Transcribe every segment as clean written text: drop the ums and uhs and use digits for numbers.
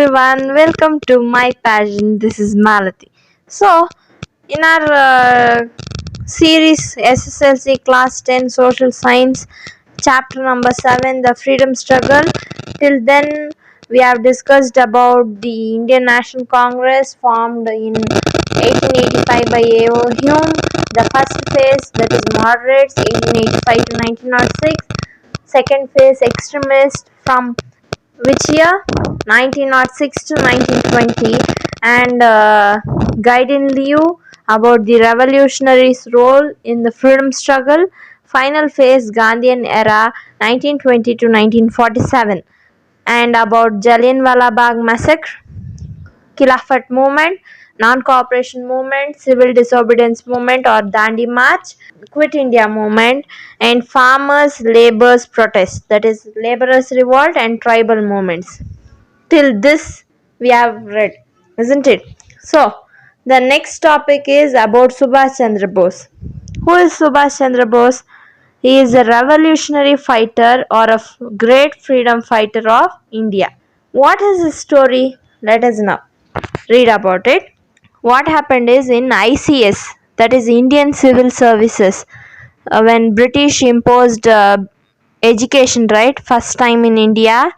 everyone, welcome to my passion. This is Malathi. So, in our series SSLC Class 10 Social Science, chapter number 7, the freedom struggle, till then we have discussed about the Indian National Congress formed in 1885 by A.O. Hume, the first phase, that is moderates, 1885 to 1906, second phase, extremists, from which year, 1906 to 1920, and guiding you about the revolutionaries' role in the freedom struggle, final phase, Gandhian era, 1920 to 1947, and about Jallianwala Bagh massacre, Khilafat movement, non-cooperation movement, civil disobedience movement or Dandi March, Quit India movement, and farmers' labourers' protest, that is labourers' revolt and tribal movements. Till this we have read, isn't it? So, the next topic is about Subhash Chandra Bose. Who is Subhash Chandra Bose? He is a revolutionary fighter or a great freedom fighter of India. What is his story? Let us now read about it. What happened is in ICS, that is Indian Civil Services, when British imposed education, right, first time in India.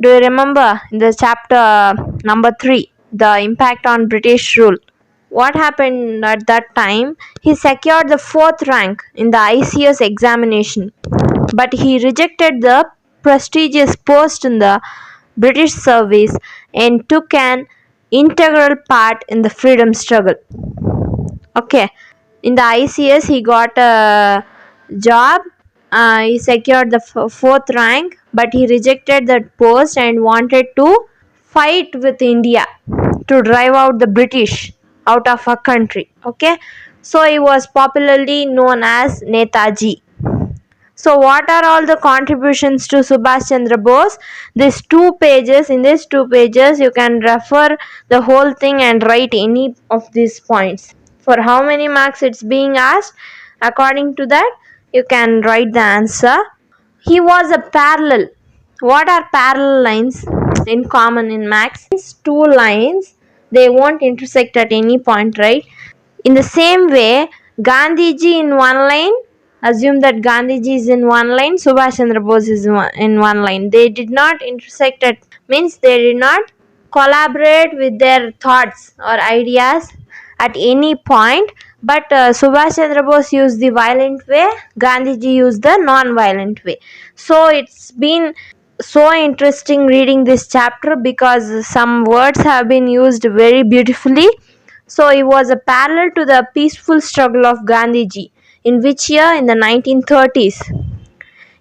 Do you remember in the chapter number 3, the impact on British rule? What happened at that time? He secured the 4th rank in the ICS examination, but he rejected the prestigious post in the British service and took an integral part in the freedom struggle. Okay, in the ICS he got a job. He secured the 4th rank, but he rejected that post and wanted to fight with India to drive out the British out of our country. Okay, so he was popularly known as Netaji. So what are all the contributions to Subhash Chandra Bose? In these 2 pages you can refer the whole thing and write any of these points. For how many marks it's being asked, according to that you can write the answer. He was a parallel. What are parallel lines in common in maths? 2 lines, they won't intersect at any point, right? In the same way, Gandhiji in one line, assume that Gandhiji is in one line, Subhash Chandra Bose is in one line. They did not intersect at, means they did not collaborate with their thoughts or ideas at any point, but Subhash Chandra Bose used the violent way, Gandhiji used the non-violent way. So it's been so interesting reading this chapter because some words have been used very beautifully. So he was a parallel to the peaceful struggle of Gandhiji. In which year? In the 1930s.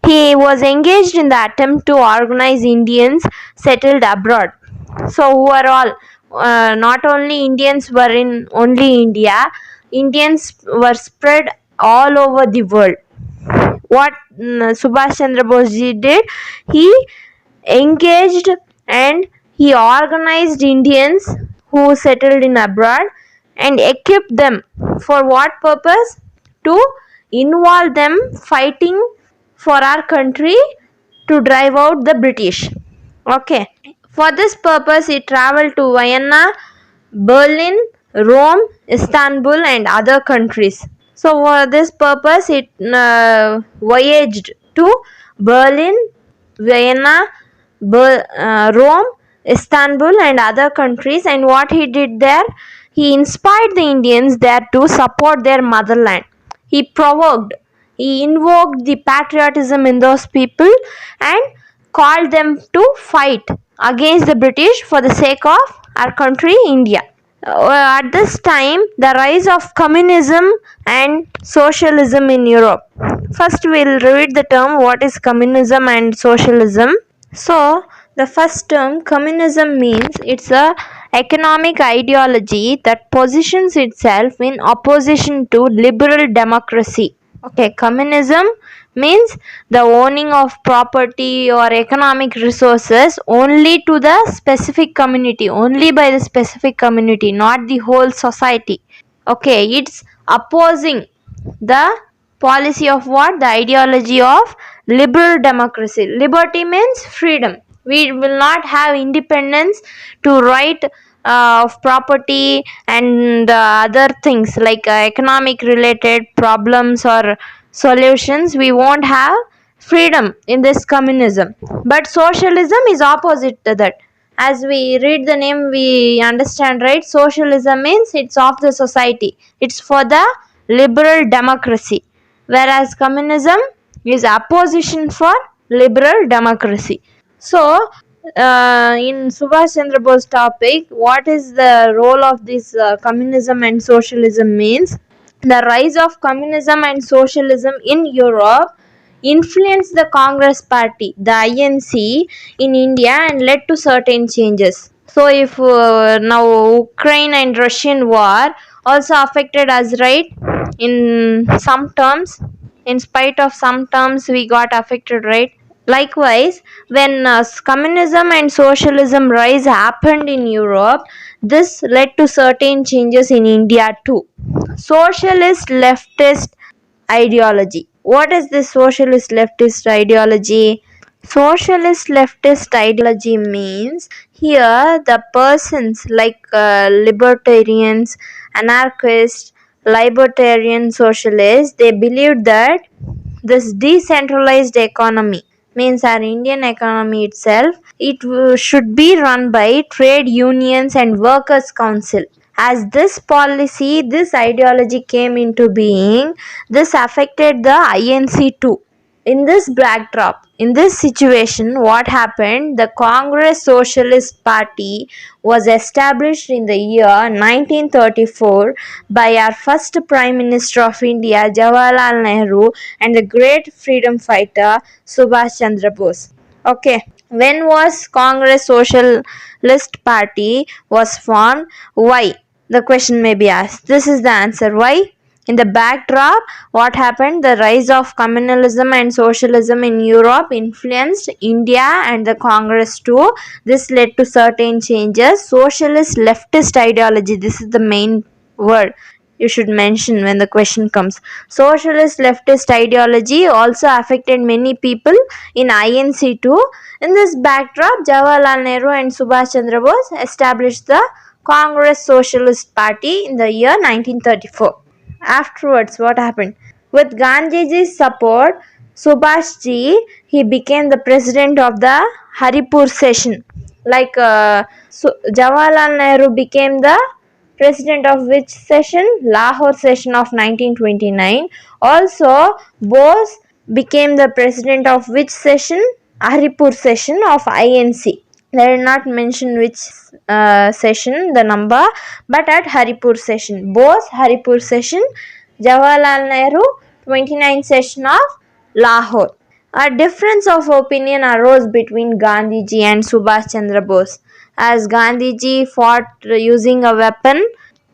He was engaged in the attempt to organize Indians settled abroad. So who are all? Not only Indians were in only India, Indians were spread all over the world. What Subhash Chandra Bose did? He engaged and he organized Indians who settled in abroad and equipped them. For what purpose? To involve them fighting for our country to drive out the British. Okay. For this purpose, he traveled to Vienna, Berlin, Rome, Istanbul and other countries. So for this purpose, he voyaged to Berlin, Vienna, Rome, Istanbul and other countries, and what he did there, he inspired the Indians there to support their motherland. He invoked the patriotism in those people and called them to fight against the British for the sake of our country, India. At this time, the rise of communism and socialism in Europe. First, we'll read the term what is communism and socialism. So, the first term, communism, means it's a economic ideology that positions itself in opposition to liberal democracy. Okay, communism means the owning of property or economic resources only to the specific community, only by the specific community, not the whole society. Okay, it's opposing the policy of what? The ideology of liberal democracy. Liberty means freedom. We will not have independence to write of property and other things like economic related problems or solutions. We won't have freedom in this communism. But socialism is opposite to that. As we read the name, we understand, right? Socialism means it's of the society, it's for the liberal democracy, whereas communism is opposition for liberal democracy. So in Subhash Chandra Bose topic, what is the role of this communism and socialism means the rise of communism and socialism in Europe influenced the Congress Party, the INC, in India and led to certain changes. So, if now Ukraine and Russian war also affected us, right? In some terms, in spite of some terms, we got affected, right? Likewise, when communism and socialism rise happened in Europe, this led to certain changes in India too. Socialist leftist ideology. What is this socialist leftist ideology? Socialist leftist ideology means here the persons like libertarians, anarchists, libertarian socialists, they believed that this decentralized economy means our Indian economy itself, it should be run by trade unions and workers council. As this policy, this ideology came into being, this affected the INC too. In this backdrop, in this situation, what happened? The Congress Socialist Party was established in the year 1934 by our first Prime Minister of India, Jawaharlal Nehru, and the great freedom fighter Subhash Chandra Bose. Okay, when was Congress Socialist Party was formed? Why? The question may be asked. This is the answer. Why? In the backdrop, what happened? The rise of communalism and socialism in Europe influenced India and the Congress too. This led to certain changes. Socialist leftist ideology, this is the main word you should mention when the question comes. Socialist leftist ideology also affected many people in INC too. In this backdrop, Jawaharlal Nehru and Subhash Chandra Bose established the Congress Socialist Party in the year 1934. Afterwards, what happened? With Gandhiji's support, Subhash ji, he became the president of the Haripur session. Like Jawaharlal Nehru became the president of which session? Lahore session of 1929. Also, Bose became the president of which session? Haripur session of INC. They did not mention which session, the number, but at Haripur session. Bose, Haripur session, Jawaharlal Nehru, 29th session of Lahore. A difference of opinion arose between Gandhiji and Subhash Chandra Bose. As Gandhiji fought using a weapon,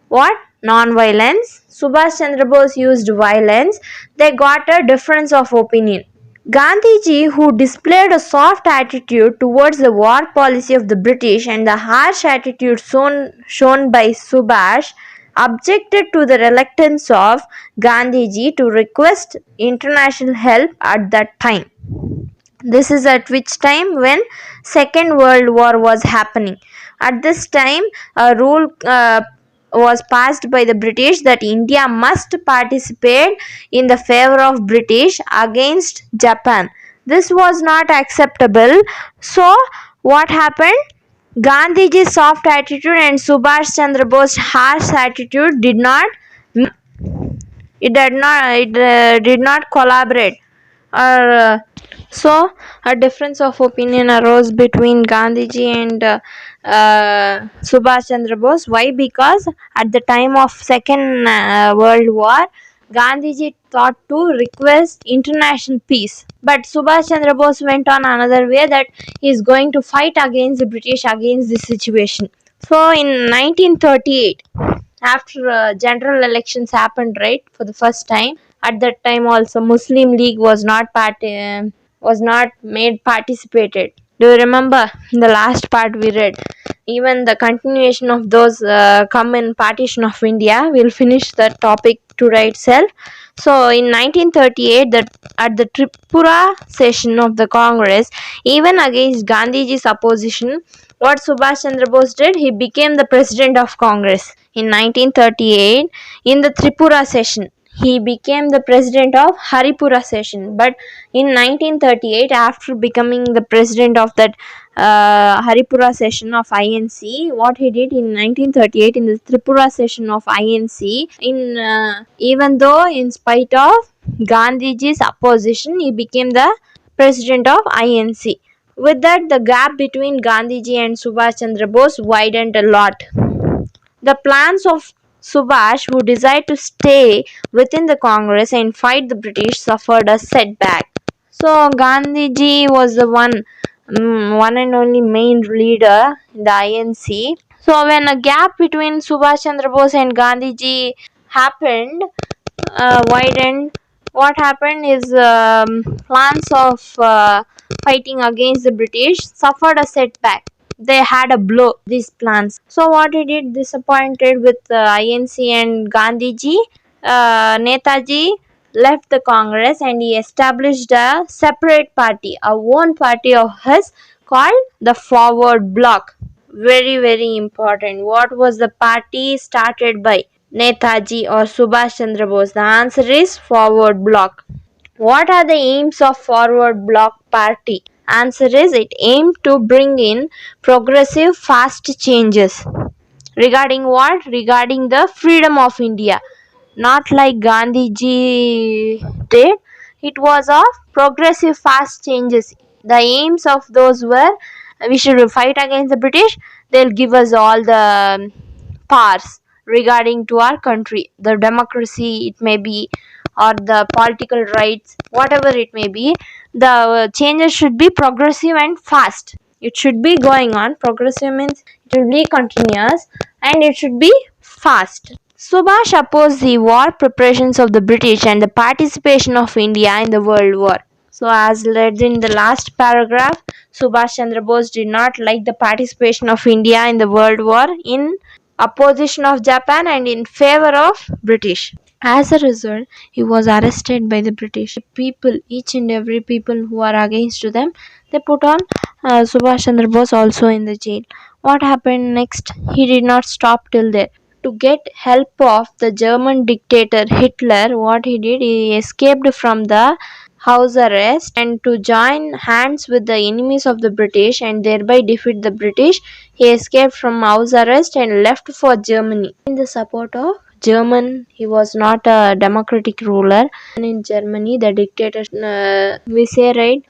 what? Non-violence. Subhash Chandra Bose used violence. They got a difference of opinion. Gandhiji, who displayed a soft attitude towards the war policy of the British and the harsh attitude shown by Subhash, objected to the reluctance of Gandhiji to request international help at that time. This is at which time? When Second World War was happening. At this time, a rule was passed by the British that India must participate in the favor of British against Japan. This was not acceptable. So, what happened? Gandhiji's soft attitude and Subhash Chandra Bose's harsh attitude did not did not collaborate. So a difference of opinion arose between Gandhiji and Subhash Chandra Bose. Why? Because at the time of Second World War, Gandhiji thought to request international peace, but Subhash Chandra Bose went on another way, that he is going to fight against the British against this situation. So in 1938, after general elections happened, right, for the first time, at that time also Muslim League was not made participated. Do you remember the last part we read? even the continuation of those come in partition of India. We'll finish that topic today itself. So in 1938, at the Tripura session of the Congress, even against Gandhiji's opposition, what Subhash Chandra Bose did, he became the president of Congress. In 1938, in the Tripura session, he became the president of Haripura session. But in 1938, after becoming the president of that Haripura session of INC, what he did in 1938 in the Tripura session of INC, even though in spite of Gandhiji's opposition, he became the president of INC. With that, the gap between Gandhiji and Subhash Chandra Bose widened a lot. The plans of Subhash, who decided to stay within the Congress and fight the British, suffered a setback. So Gandhiji was the one and only main leader in the INC. So when a gap between Subhash Chandra Bose and Gandhiji happened, widened, what happened is plans of fighting against the British suffered a setback. They had a blow, these plans. So what he did, disappointed with INC and Gandhiji, Netaji left the Congress and he established a separate party, a own party of his called the Forward Bloc. Very, very important. What was the party started by Netaji or Subhash Chandra Bose? The answer is Forward Bloc. What are the aims of Forward Bloc Party? Answer is it aimed to bring in progressive fast changes. Regarding what? Regarding the freedom of India. Not like Gandhiji did. It was of progressive fast changes. The aims of those were we should fight against the British. They'll give us all the powers regarding to our country, the democracy it may be, or the political rights, whatever it may be. The changes should be progressive and fast. It should be going on. Progressive means it will be continuous and it should be fast. Subhash opposed the war preparations of the British and the participation of India in the World War. So, as read in the last paragraph, Subhash Chandra Bose did not like the participation of India in the World War, in opposition of Japan and in favor of British. As a result, he was arrested by the British. People, each and every people who are against to them, they put on Subhash Chandra Bose also in the jail. What happened next? He did not stop till there. To get help of the German dictator Hitler, what he did, he escaped from the house arrest and to join hands with the enemies of the British and thereby defeat the British. He escaped from house arrest and left for Germany. In the support of German, he was not a democratic ruler. And in Germany, the dictator, we say right,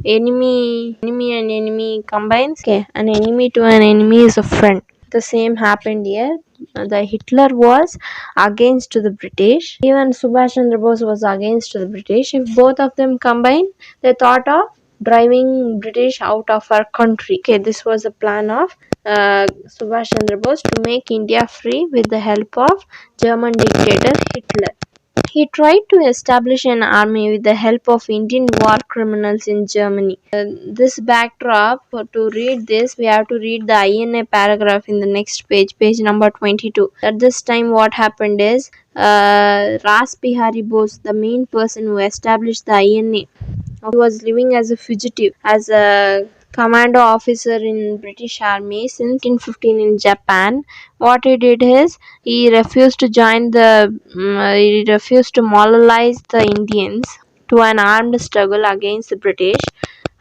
enemy and enemy combines. Okay, an enemy to an enemy is a friend. The same happened here. The Hitler was against the British. Even Subhash Chandra Bose was against the British. If both of them combined, they thought of driving British out of our country. Okay, this was the plan of Subhash Chandra Bose to make India free with the help of German dictator Hitler. He tried to establish an army with the help of Indian war criminals in Germany. This backdrop, to read this, we have to read the INA paragraph in the next page, page number 22. At this time, what happened is Ras Bihari Bose, the main person who established the INA, he was living as a fugitive, as a commando officer in British Army since 1915 in Japan. What he did is he refused to join he refused to mobilize the Indians to an armed struggle against the British.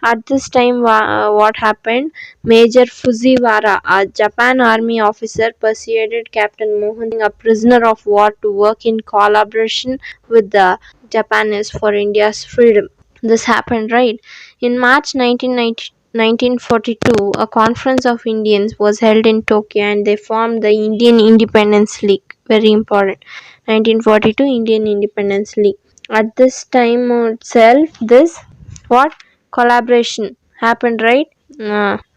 At this time, what happened? Major Fujiwara, a Japan army officer, persuaded Captain Mohan, a prisoner of war, to work in collaboration with the Japanese for India's freedom. This happened, right? In March 1942, a conference of Indians was held in Tokyo and they formed the Indian Independence League. Very important. 1942 Indian Independence League. At this time itself, this what collaboration happened, right?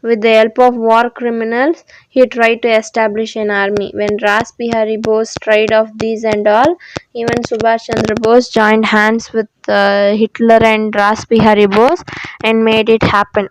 With the help of war criminals, he tried to establish an army. When Ras Bihari Bose tried of these and all, even Subhash Chandra Bose joined hands with Hitler and Ras Bihari Bose and made it happen.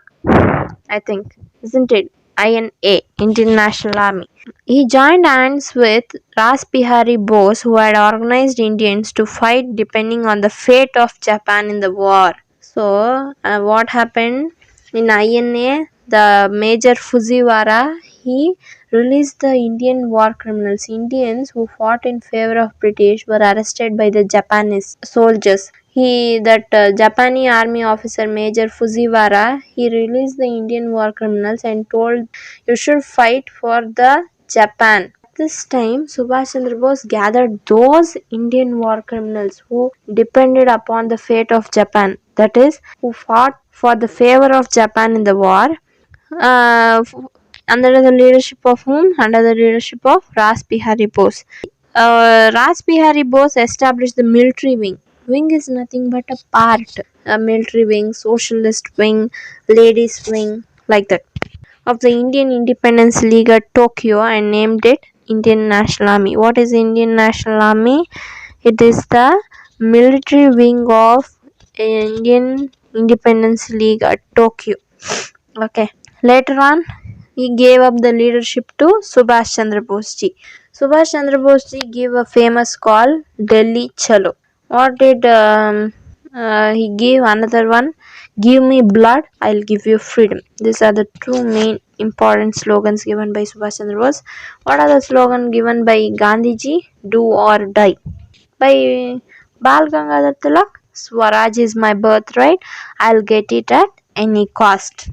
I think, isn't it? INA, Indian National Army. He joined hands with Ras Bihari Bose, who had organized Indians to fight depending on the fate of Japan in the war. So, what happened in INA? The Major Fujiwara, he released the Indian war criminals. Indians who fought in favor of British were arrested by the Japanese soldiers. Japanese army officer Major Fujiwara, he released the Indian war criminals and told you should fight for the Japan. At this time, Subhash Chandra Bose gathered those Indian war criminals who depended upon the fate of Japan, that is, who fought for the favor of Japan in the war. Uh, Under the leadership of whom? Under the leadership of Ras Bihari Bose. Ras Bihari Bose established the military wing. Wing is nothing but a part. A military wing, socialist wing, ladies wing, like that, of the Indian Independence League at Tokyo and named it Indian National Army. What is Indian National Army? It is the military wing of Indian Independence League at Tokyo. Okay. Later on, he gave up the leadership to Subhash Chandra Bose ji. Subhash Chandra Bose ji gave a famous call, Delhi Chalo. What did he give? Another one, give me blood, I'll give you freedom. These are the two main important slogans given by Subhash Chandra Bose. What are the slogans given by Gandhi ji? Do or die. By Bal Gangadhar Tilak, Swaraj is my birthright, I'll get it at any cost.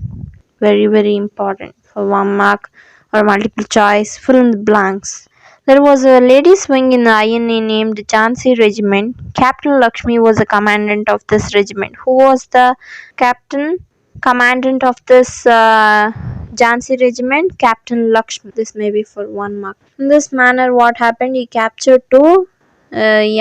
Very important for 1 mark or multiple choice. Fill in the blanks. There was a ladies wing in the INA named Jhansi Regiment. Captain Lakshmi was the commandant of this regiment. Who was the commandant of this Jhansi Regiment? Captain Lakshmi. This may be for 1 mark. In this manner, what happened? He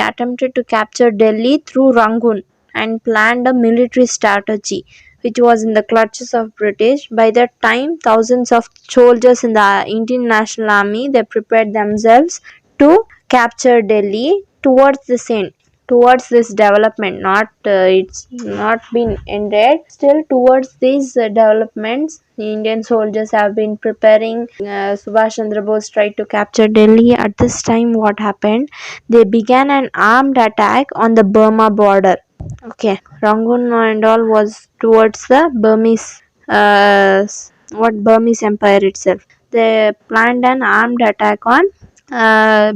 attempted to capture Delhi through Rangoon and planned a military strategy which was in the clutches of British. By that time, thousands of soldiers in the Indian National Army, they prepared themselves to capture Delhi towards this end, towards this development. It's not been ended. Still, towards these developments, the Indian soldiers have been preparing. Subhash Chandra Bose tried to capture Delhi. At this time, what happened? They began an armed attack on the Burma border. Okay, Rangoon and all was towards the Burmese, Burmese Empire itself. They planned an armed attack on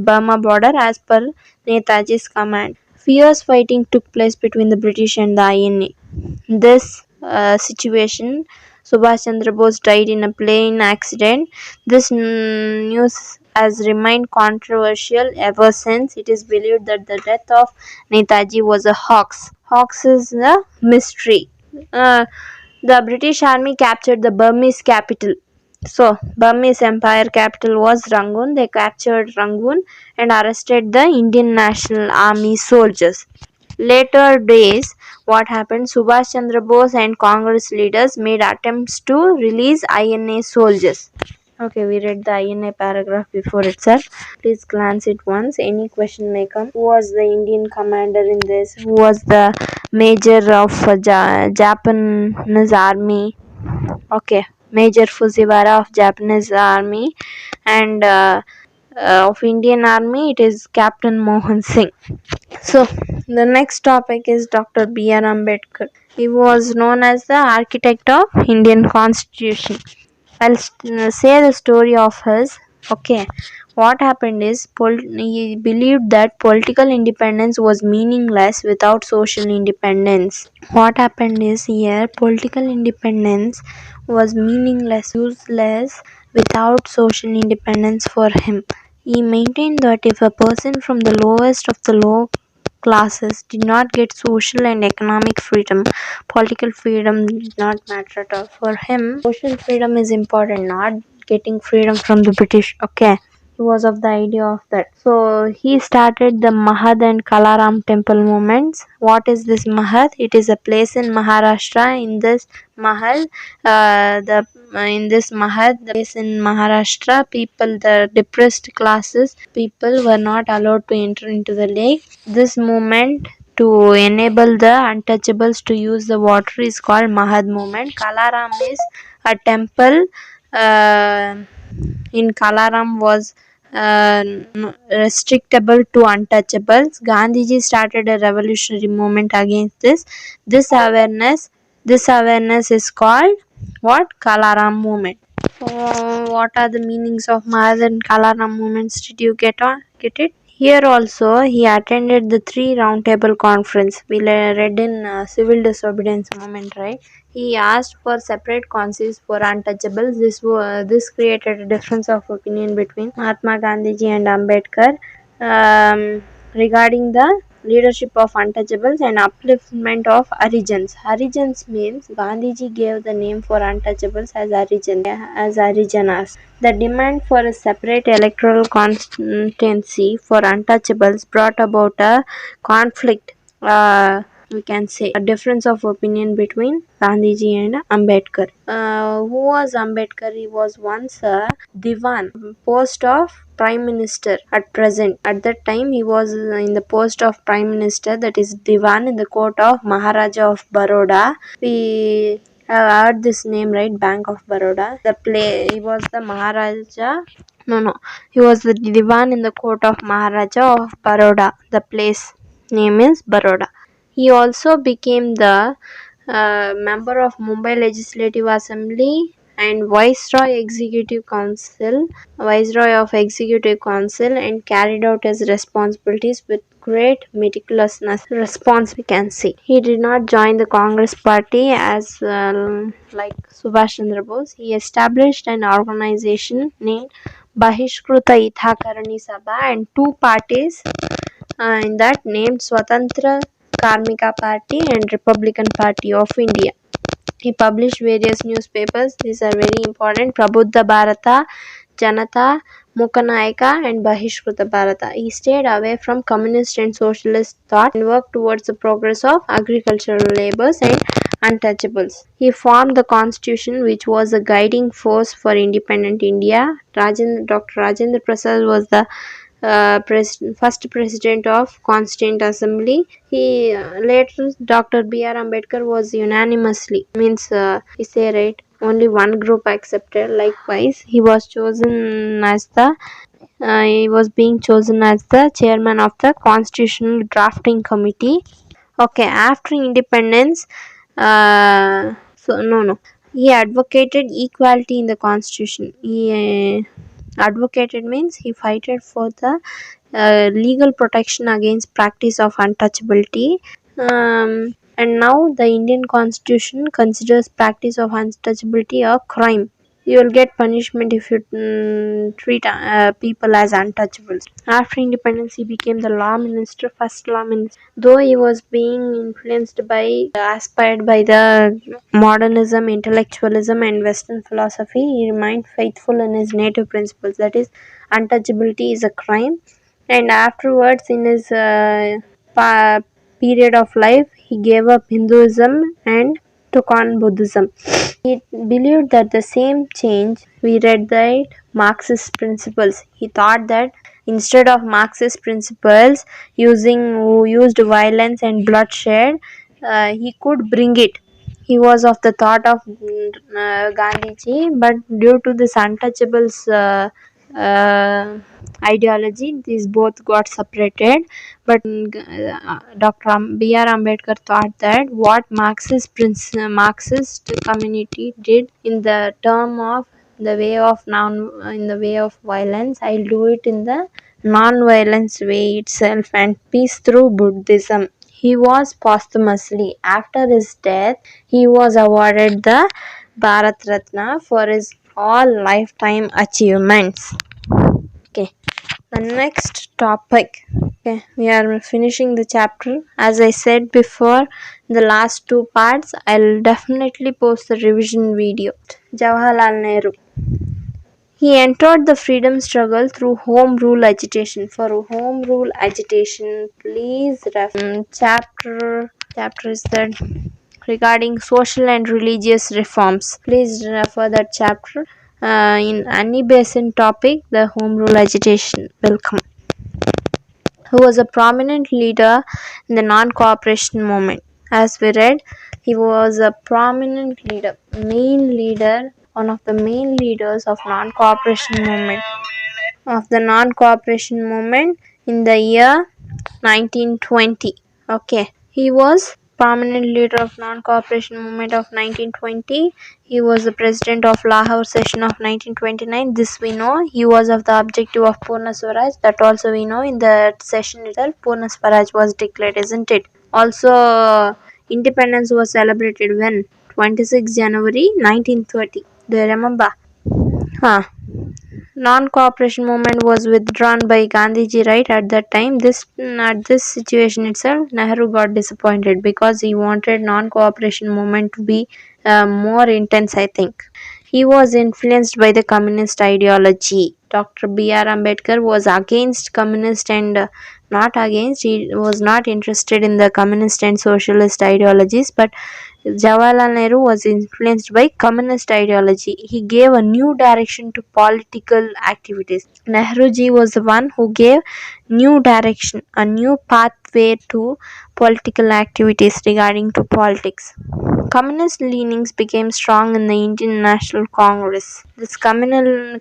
Burma border as per Netaji's command. Fierce fighting took place between the British and the INA. This situation, Subhash Chandra Bose died in a plane accident. This news has remained controversial ever since. It is believed that the death of Netaji was a hoax. Hoax is a mystery. The British Army captured the Burmese capital. So, Burmese Empire capital was Rangoon. They captured Rangoon and arrested the Indian National Army soldiers. Later days, what happened? Subhash Chandra Bose and Congress leaders made attempts to release INA soldiers. Okay, we read the INA paragraph before itself. Please glance it once. Any question may come. Who was the Indian commander in this? Who was the major of Japanese army? Okay, Major Fujiwara of Japanese army, and of Indian army, it is Captain Mohan Singh. So, the next topic is Dr. B.R. Ambedkar. He was known as the architect of Indian Constitution. I'll say the story of his. Okay, what happened is he believed that political independence was meaningless without social independence. What happened is here political independence was meaningless, useless without social independence for him. He maintained that if a person from the lowest of the low classes did not get social and economic freedom, political freedom did not matter at all. For him, social freedom is important, not getting freedom from the British. Okay, he was of the idea of that. So he started the Mahad and Kalaram temple movements. What is this Mahad? It is a place in Maharashtra. In this Mahad, the place in Maharashtra, people, the depressed classes, people were not allowed to enter into the lake. This movement to enable the untouchables to use the water is called Mahad movement. Kalaram is a temple uh, in Kalaram was restrictable to untouchables. Gandhiji started a revolutionary movement against this. This awareness, this awareness is called what? Kalaram movement. So, what are the meanings of modern Kalaram movements? Did you get it? Here also, he attended the three roundtable conference. We read in civil disobedience movement, right? He asked for separate councils for untouchables. This created a difference of opinion between Mahatma Gandhiji and Ambedkar regarding the leadership of untouchables and upliftment of Harijans. Harijans means Gandhiji gave the name for untouchables as Harijanas. The demand for a separate electoral constituency for untouchables brought about a conflict. We can say a difference of opinion between Gandhiji and Ambedkar. Who was Ambedkar? He was once a Diwan, post of Prime Minister at present. At that time, he was in the post of Prime Minister, that is Diwan, in the court of Maharaja of Baroda. We have heard this name, right? Bank of Baroda. He was the Maharaja. No. He was the Diwan in the court of Maharaja of Baroda. The place name is Baroda. He also became the member of Mumbai Legislative Assembly and Viceroy of Executive Council, and carried out his responsibilities with great meticulousness. We can see. He did not join the Congress party as like Subhash Chandra Bose. He established an organization named Bahishkruta Hithakarani Sabha and two parties in that named Swatantra Karmika Party and Republican Party of India. He published various newspapers. These are very important: Prabuddha Bharata, Janata, Mukhanayaka and Bahishkruta Bharata. He stayed away from communist and socialist thought and worked towards the progress of agricultural labours and untouchables. He formed the constitution which was a guiding force for independent India. Dr. Rajendra Prasad was the first president of Constituent Assembly. He later Dr. B.R. Ambedkar was unanimously he say right, only one group accepted. Likewise, he was being chosen as the chairman of the Constitutional Drafting Committee. Okay, after independence, he advocated equality in the constitution. He advocated means he fighted for the legal protection against practice of untouchability. And now the Indian constitution considers practice of untouchability a crime. You will get punishment if you treat people as untouchables. After independence, he became the first law minister. Though he was being aspired by the modernism, intellectualism and Western philosophy, he remained faithful in his native principles. That is, untouchability is a crime. And afterwards, in his period of life, he gave up Hinduism and took on Buddhism. He believed that the same change, we read that Marxist principles. He thought that instead of Marxist principles who used violence and bloodshed, he could bring it. He was of the thought of Gandhiji, but due to this untouchables ideology, these both got separated. But Dr. B.R. Ambedkar thought that what Marxist community did in the term of in the way of violence, I'll do it in the non-violence way itself, and peace through Buddhism. He was posthumously, after his death, he was awarded the Bharat Ratna for his all lifetime achievements. Okay, the next topic. Okay, we are finishing the chapter. As I said before, in the last two parts, I'll definitely post the revision video. Jawaharlal Nehru. He entered the freedom struggle through home rule agitation. For home rule agitation, please refer chapter is that regarding social and religious reforms. Please refer that chapter. In any basin topic, the home rule agitation will come. Who was a prominent leader in the non-cooperation movement. As we read, he was a prominent leader, main leader one of the main leaders of non-cooperation movement in the year 1920. Okay, he was prominent leader of non-cooperation movement of 1920. He was the president of Lahore session of 1929. This we know. He was of the objective of Purna Swaraj. That also we know. In the session itself, Purna Swaraj was declared, isn't it? Also, independence was celebrated when 26 January 1930. Do you remember? Huh. Non-cooperation movement was withdrawn by Gandhiji right at that time. At this situation itself, Nehru got disappointed because he wanted non-cooperation movement to be more intense, I think. He was influenced by the communist ideology. Dr. B.R. Ambedkar was against communist and not against, he was not interested in the communist and socialist ideologies, but Jawaharlal Nehru was influenced by communist ideology. He gave a new direction to political activities. Nehruji was the one who gave new direction, a new pathway to political activities regarding to politics. Communist leanings became strong in the Indian National Congress. This communism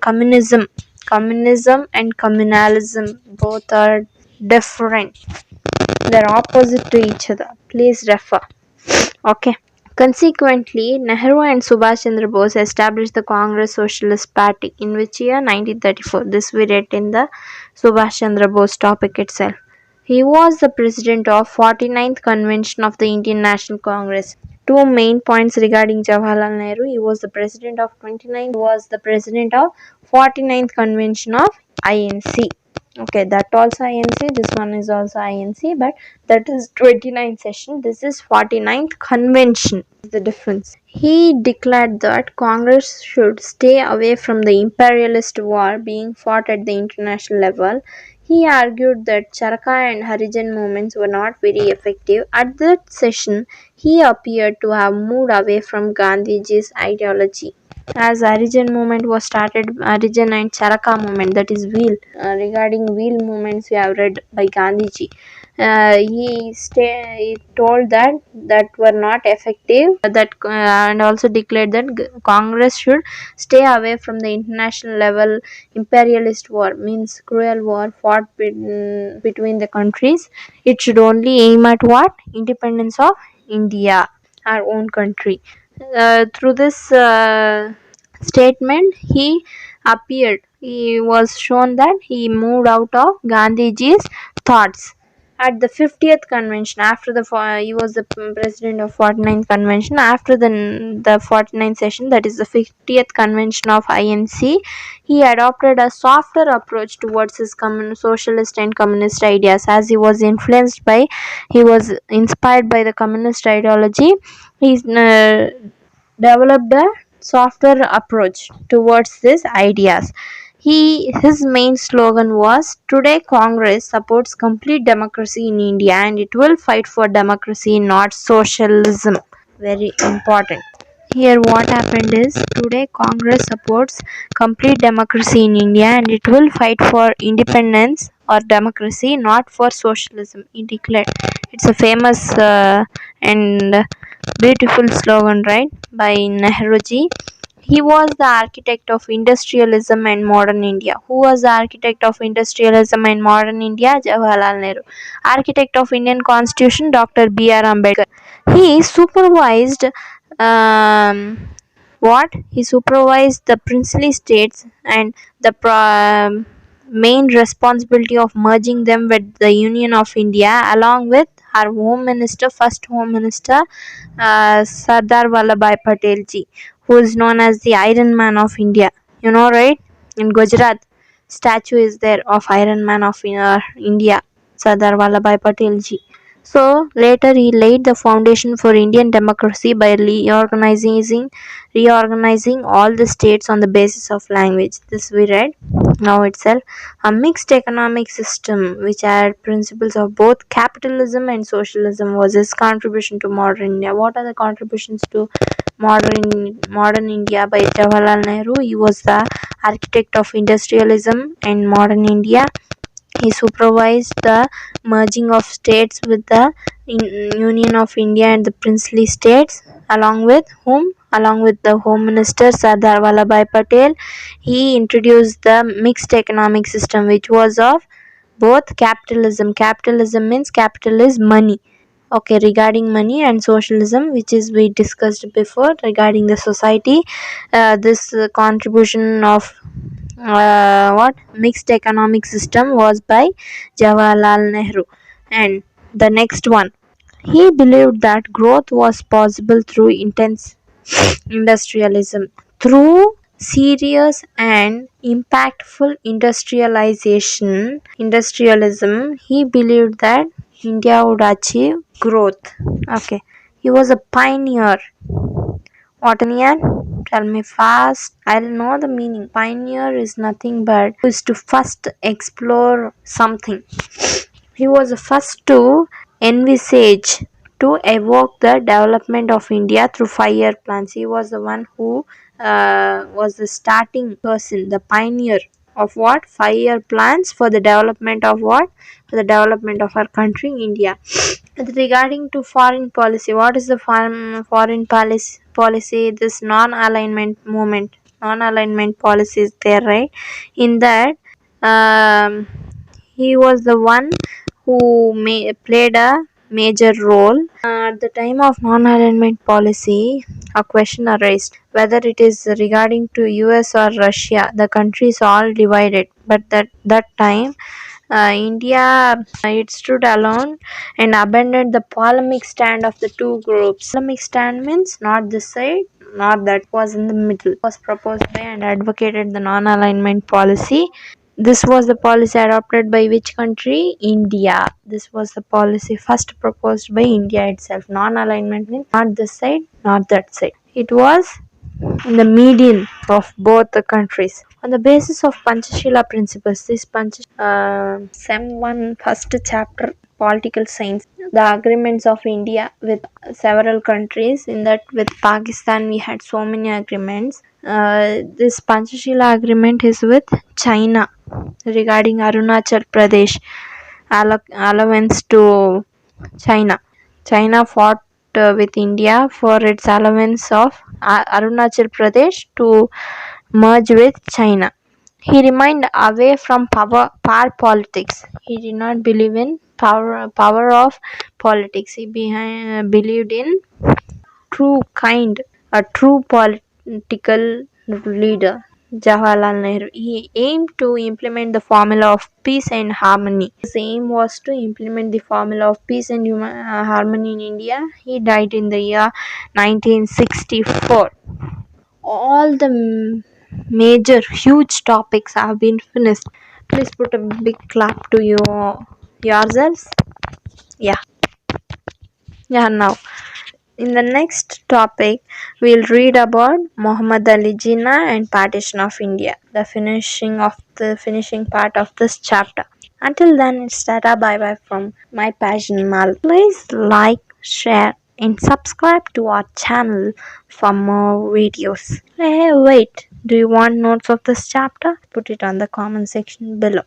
and communalism both are different. They're opposite to each other. Please refer. Okay. Consequently, Nehru and Subhash Chandra Bose established the Congress Socialist Party in which year 1934. This we read in the Subhash Chandra Bose topic itself. He was the president of 49th Convention of the Indian National Congress. Two main points regarding Jawaharlal Nehru. He was the president of 29th, was the president of 49th Convention of INC. Okay, that also INC, this one is also INC, but that is 29th session, this is 49th convention, the difference. He declared that Congress should stay away from the imperialist war being fought at the international level. He argued that Charaka and Harijan movements were not very effective. At that session, he appeared to have moved away from Gandhiji's ideology. As Harijan movement was started, Harijan and Charaka movement, that is wheel. Regarding wheel movements, we have read by Gandhiji. He told that were not effective. And also declared that Congress should stay away from the international level imperialist war, means cruel war fought between the countries. It should only aim at what? Independence of India, our own country. Through this statement, he was shown that he moved out of Gandhiji's thoughts. At the 50th convention, after he was the president of 49th convention, after the 49th session, that is the 50th convention of INC, he adopted a softer approach towards his socialist and communist ideas. As he was inspired by the communist ideology, he developed a softer approach towards these ideas. His main slogan was, "Today Congress supports complete democracy in India and it will fight for democracy, not socialism." Very important. Here what happened is, today Congress supports complete democracy in India and it will fight for independence or democracy, not for socialism, he declared. It's a famous and beautiful slogan, right, by Nehruji. He was the architect of industrialism and modern India. Who was the architect of industrialism and modern India? Jawaharlal Nehru. Architect of Indian Constitution, Dr. B.R. Ambedkar. He supervised He supervised the princely states and the main responsibility of merging them with the Union of India, along with her first Home Minister, Sardar Vallabhbhai Patel ji, who is known as the Iron Man of India. You know, right? In Gujarat, statue is there of Iron Man of India, Sardar Vallabhbhai Patel ji. So later he laid the foundation for Indian democracy by reorganizing all the states on the basis of language. This we read now itself. A mixed economic system which had principles of both capitalism and socialism was his contribution to modern India. What are the contributions to modern India by Jawaharlal Nehru? He was the architect of industrialism and modern India. He supervised the merging of states with the Union of India and the princely states, along with whom? Along with the Home Minister Sardar Vallabhbhai Patel. He introduced the mixed economic system, which was of both capitalism. Capitalism means capital is money. Okay, regarding money, and socialism, which is we discussed before regarding the society. This contribution of what mixed economic system was by Jawaharlal Nehru. And the next one, he believed that growth was possible through intense industrialism. Through serious and impactful industrialism, he believed that India would achieve growth. Okay, he was a pioneer. What pioneer? Tell me fast. I'll know the meaning. Pioneer is nothing but is to first explore something. He was the first to envisage to evoke the development of India through 5-year plans. He was the one who was the starting person, the pioneer of what? 5-year plans for the development of what? For the development of our country, India. Regarding to foreign policy, what is the foreign policy? This non-alignment movement, non-alignment policy is there, right? In that, he was the one who played a major role. At the time of non-alignment policy, a question arose whether it is regarding to US or Russia. The countries all divided, but that time India it stood alone and abandoned the polemic stand of the two groups. Polemic stand means not this side, not that, was in the middle. It was proposed by and advocated the non-alignment policy. This was the policy adopted by which country? India. This was the policy first proposed by India itself. Non-alignment means not this side, not that side. It was in the median of both the countries. On the basis of Panchashila principles, this Sem 1 first chapter, political science, the agreements of India with several countries. In that, with Pakistan we had so many agreements. This Panchashila agreement is with China regarding Arunachal Pradesh, allowance to China. China fought with India for its allowance of Arunachal Pradesh to merge with China. He remained away from power politics. He did not believe in power of politics. He believed in a true political leader. Jawaharlal Nehru. He aimed to implement the formula of peace and harmony. His aim was to implement the formula of peace and harmony in India. He died in the year 1964. All the major huge topics have been finished. Please put a big clap to yourselves. Yeah. Now in the next topic, we'll read about Muhammad Ali Jinnah and partition of India, the finishing part of this chapter. Until then, it's tata bye bye from my passion Mal. Please like, share, and subscribe to our channel for more videos. Hey, wait, do you want notes of this chapter? Put it on the comment section below.